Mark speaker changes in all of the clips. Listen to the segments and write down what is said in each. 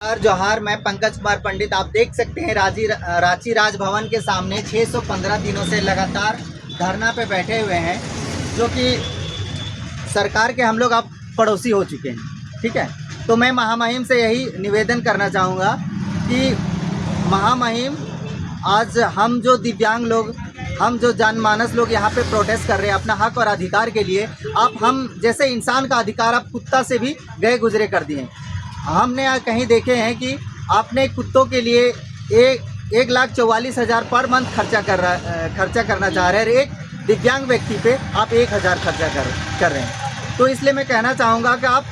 Speaker 1: नमस्कार जोहार, मैं पंकज कुमार पंडित। आप देख सकते हैं रांची राजभवन के सामने 615 दिनों से लगातार धरना पे बैठे हुए हैं, जो कि सरकार के हम लोग अब पड़ोसी हो चुके हैं। ठीक है, तो मैं महामहिम से यही निवेदन करना चाहूँगा कि महामहिम, आज हम जो दिव्यांग लोग, हम जो जनमानस लोग यहाँ पे प्रोटेस्ट कर रहे हैं अपना हक और अधिकार के लिए, आप हम जैसे इंसान का अधिकार आप कुत्ता से भी गए गुजरे कर दिए। हमने कहीं देखे हैं कि आपने कुत्तों के लिए 1,44,000 पर मंथ खर्चा करना चाह रहे हैं, एक दिव्यांग व्यक्ति पे आप 1,000 खर्चा कर रहे हैं। तो इसलिए मैं कहना चाहूँगा कि आप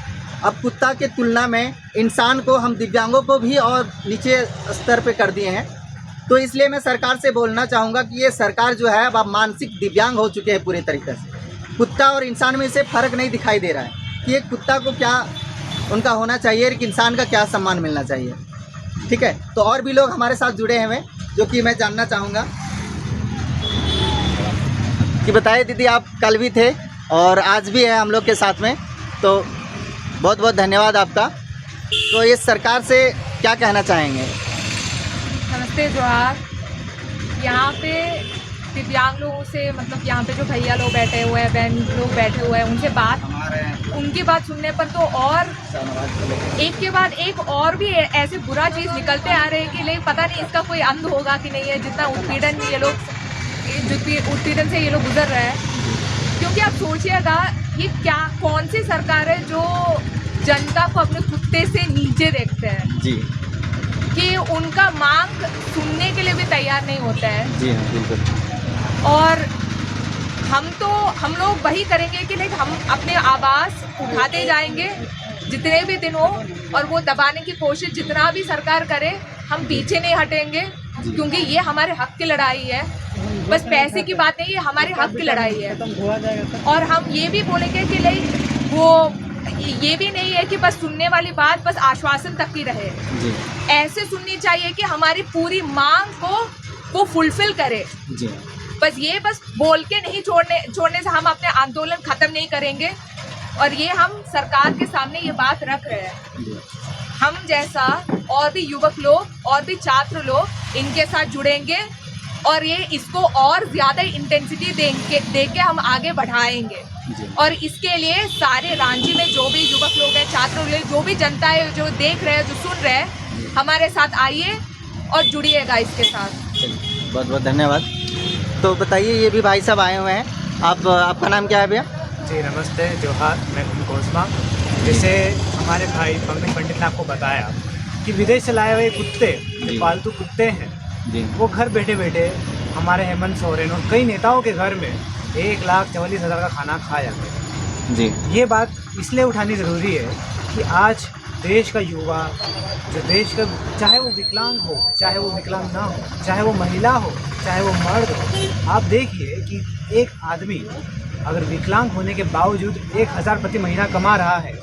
Speaker 1: अब कुत्ता के तुलना में इंसान को, हम दिव्यांगों को भी और नीचे स्तर पे कर दिए हैं। तो इसलिए मैं सरकार से बोलना चाहूँगा कि ये सरकार जो है अब आप मानसिक दिव्यांग हो चुके हैं पूरी तरीके से। कुत्ता और इंसान में से फ़र्क नहीं दिखाई दे रहा है कि एक कुत्ता को क्या उनका होना चाहिए, एक इंसान का क्या सम्मान मिलना चाहिए। ठीक है, तो और भी लोग हमारे साथ जुड़े हैं जो कि मैं जानना चाहूँगा कि बताइए दीदी, आप कल भी थे और आज भी है हम लोग के साथ में, तो बहुत बहुत धन्यवाद आपका। तो इस सरकार से क्या कहना चाहेंगे?
Speaker 2: नमस्ते जोहार। यहाँ पे दिव्यांग लोगों से, मतलब यहाँ पे जो भैया लोग बैठे हुए हैं, बहन लोग बैठे हुए हैं, उनकी बात सुनने पर तो और एक के बाद एक और भी ऐसे बुरा चीज़ निकलते आ रहे हैं कि लेकिन पता नहीं इसका कोई अंत होगा कि नहीं है। जितना उत्पीड़न से ये लोग गुजर रहे हैं, क्योंकि आप सोचिएगा ये कौन सी सरकार है जो जनता को अपने कुत्ते से नीचे देखते हैं
Speaker 1: जी,
Speaker 2: कि उनका मांग सुनने के लिए भी तैयार नहीं होता है।
Speaker 1: जी हाँ, बिल्कुल।
Speaker 2: और हम लोग वही करेंगे कि लाइक हम अपने आवाज़ उठाते जाएंगे जितने भी दिन हो, और वो दबाने की कोशिश जितना भी सरकार करे हम पीछे नहीं हटेंगे, क्योंकि ये हमारे हक की लड़ाई है। बस पैसे की बात नहीं, ये हमारे हक की लड़ाई है। और हम ये भी बोलेंगे कि लाइक वो ये भी नहीं है कि बस सुनने वाली बात बस आश्वासन तक की रहे
Speaker 1: जी।
Speaker 2: ऐसे सुननी चाहिए कि हमारी पूरी मांग को फुलफिल करे
Speaker 1: जी।
Speaker 2: बस बोल के नहीं छोड़ने से हम अपने आंदोलन खत्म नहीं करेंगे। और ये हम सरकार के सामने ये बात रख रहे हैं। हम जैसा और भी युवक लोग और भी छात्र लोग इनके साथ जुड़ेंगे और ये इसको और ज़्यादा इंटेंसिटी दे के हम आगे बढ़ाएंगे। और इसके लिए सारे रांची में जो भी युवक लोग हैं, छात्र लोग, जो भी जनता है जो देख रहे हैं, जो सुन रहे हैं, हमारे साथ आइए और जुड़िएगा इसके साथ।
Speaker 1: बहुत बहुत धन्यवाद। तो बताइए, ये भी भाई साहब आए हुए हैं, आपका नाम क्या है भैया?
Speaker 3: जी नमस्ते जोहार, मैं कोसमा। जैसे हमारे भाई पंकज पंडित ने आपको बताया कि विदेश से लाए हुए कुत्ते, जो पालतू कुत्ते हैं, वो घर बैठे बैठे हमारे हेमंत सोरेन और कई नेताओं के घर में 1,44,000 का खाना खा जाते हैं।
Speaker 1: जी,
Speaker 3: ये बात इसलिए उठानी ज़रूरी है कि आज देश का युवा, जो देश का, चाहे वो विकलांग हो, चाहे वो विकलांग ना हो, चाहे वो महिला हो, चाहे वो मर्द हो, आप देखिए कि एक आदमी अगर विकलांग होने के बावजूद 1,000 प्रति महीना कमा रहा है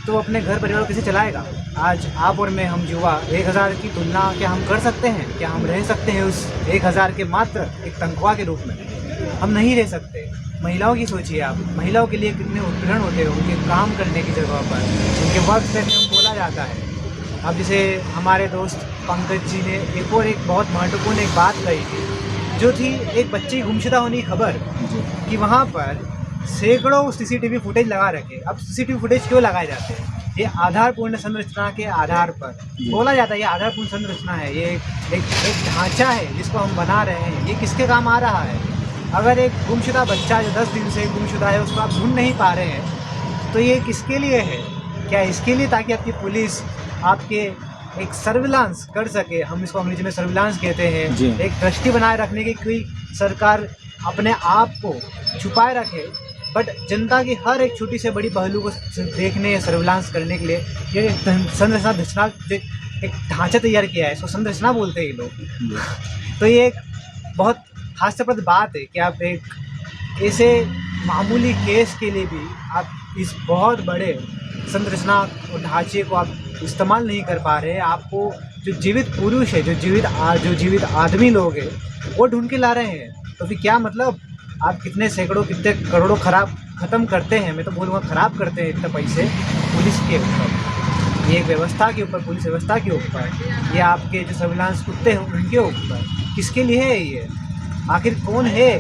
Speaker 3: तो अपने घर परिवार को कैसे चलाएगा? आज आप और मैं, हम युवा 1,000 की तुलना क्या हम कर सकते हैं? क्या हम रह सकते हैं उस 1,000 के मात्र एक तनख्वाह के रूप में? हम नहीं रह सकते। महिलाओं की सोचिए आप, महिलाओं के लिए कितने उत्पीड़न होते हैं उनके काम करने की जगह पर, उनके वक्त पे हम बोला जाता है। अब जैसे हमारे दोस्त पंकज जी ने एक बहुत महत्वपूर्ण एक बात कही थी, जो थी एक बच्चे की गुमशुदा होने की खबर, कि वहाँ पर सैकड़ों सीसीटीवी फुटेज लगा रखे। अब सीसीटीवी फुटेज क्यों लगाए जाते हैं? ये आधारपूर्ण संरचना के आधार पर बोला जाता है, ये आधारपूर्ण संरचना है, ये एक ढांचा है जिसको हम बना रहे हैं। ये किसके काम आ रहा है? अगर एक गुमशुदा बच्चा जो 10 दिन से गुमशुदा है, उसको आप ढूंढ नहीं पा रहे हैं, तो ये किसके लिए है? क्या इसके लिए ताकि आपकी पुलिस आपके एक सर्विलांस कर सके? हम इसको अंग्रेजी में सर्विलांस कहते हैं। एक दृष्टि बनाए रखने की कोई सरकार अपने आप को छुपाए रखे, बट जनता की हर एक छोटी से बड़ी पहलू को देखने या सर्विलांस करने के लिए ये संरचना एक ढांचा तैयार किया है, इसको संरचना बोलते हैं ये लोग। तो ये एक बहुत हास्यास्पद बात है कि आप एक ऐसे मामूली केस के लिए भी आप इस बहुत बड़े संरचना और ढांचे को आप इस्तेमाल नहीं कर पा रहे हैं। आपको जो जीवित पुरुष है, जो जीवित आदमी लोग हैं, वो ढूंढ के ला रहे हैं। तो फिर क्या मतलब? आप कितने सैकड़ों, कितने करोड़ों ख़त्म करते हैं, मैं तो बोलूँगा ख़राब करते हैं इतने पैसे पुलिस के ऊपर। ये एक व्यवस्था के ऊपर, पुलिस व्यवस्था के ऊपर, या आपके जो सर्विलांस कुत्ते हैं उनके ऊपर, किसके लिए है ये? आखिर कौन है?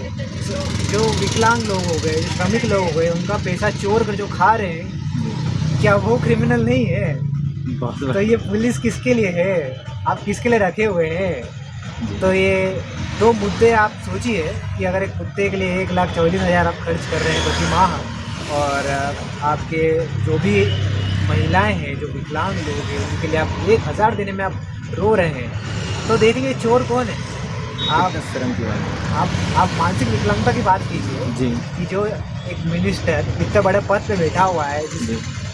Speaker 3: जो विकलांग लोग हो गए, जो श्रमिक लोग हो गए, उनका पैसा चोर कर जो खा रहे हैं, क्या वो क्रिमिनल नहीं है? तो ये पुलिस किसके लिए है? आप किसके लिए रखे हुए हैं? तो ये दो मुद्दे आप सोचिए कि अगर एक कुत्ते के लिए 1,40,000 आप खर्च कर रहे हैं प्रति माह, और आपके जो भी महिलाएं हैं, जो विकलांग लोग हैं, उनके लिए आप 1,000 देने में आप रो रहे हैं, तो देखिए चोर कौन है? आप
Speaker 1: शर्म की बात।
Speaker 3: आप मानसिक विकलांगता की बात कीजिए
Speaker 1: जी
Speaker 3: कि जो एक मिनिस्टर इतने बड़े पद पे बैठा हुआ है,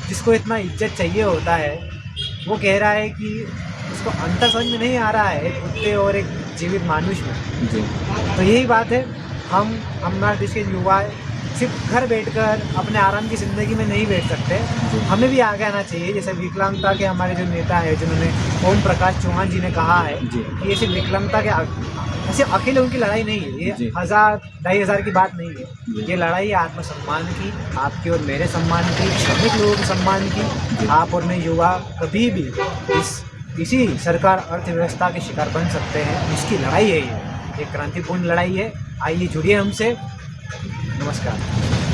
Speaker 3: जिसको इतना इज्जत चाहिए होता है, वो कह रहा है कि उसको अंतर समझ में नहीं आ रहा है एक कुत्ते और एक जीवित मानुष में।
Speaker 1: जी
Speaker 3: तो यही बात है, हम हमारे देश के युवा सिर्फ घर बैठकर अपने आराम की ज़िंदगी में नहीं बैठ सकते, हमें भी आगे आना चाहिए। जैसे विकलांगता के हमारे जो नेता है, जिन्होंने ओम प्रकाश चौहान जी ने कहा है कि ये सिर्फ विकलांगता के ऐसे अकेले उनकी लड़ाई नहीं है, ये 1,000-2,500 की बात नहीं है, ये लड़ाई है आत्मसम्मान की, आपके और मेरे सम्मान की, श्रमिक लोगों के सम्मान की। आप और मैं युवा कभी भी इसी सरकार अर्थव्यवस्था के शिकार बन सकते हैं। इसकी लड़ाई है ये, एक क्रांतिपूर्ण लड़ाई है। आइए जुड़िए हमसे। नमस्कार।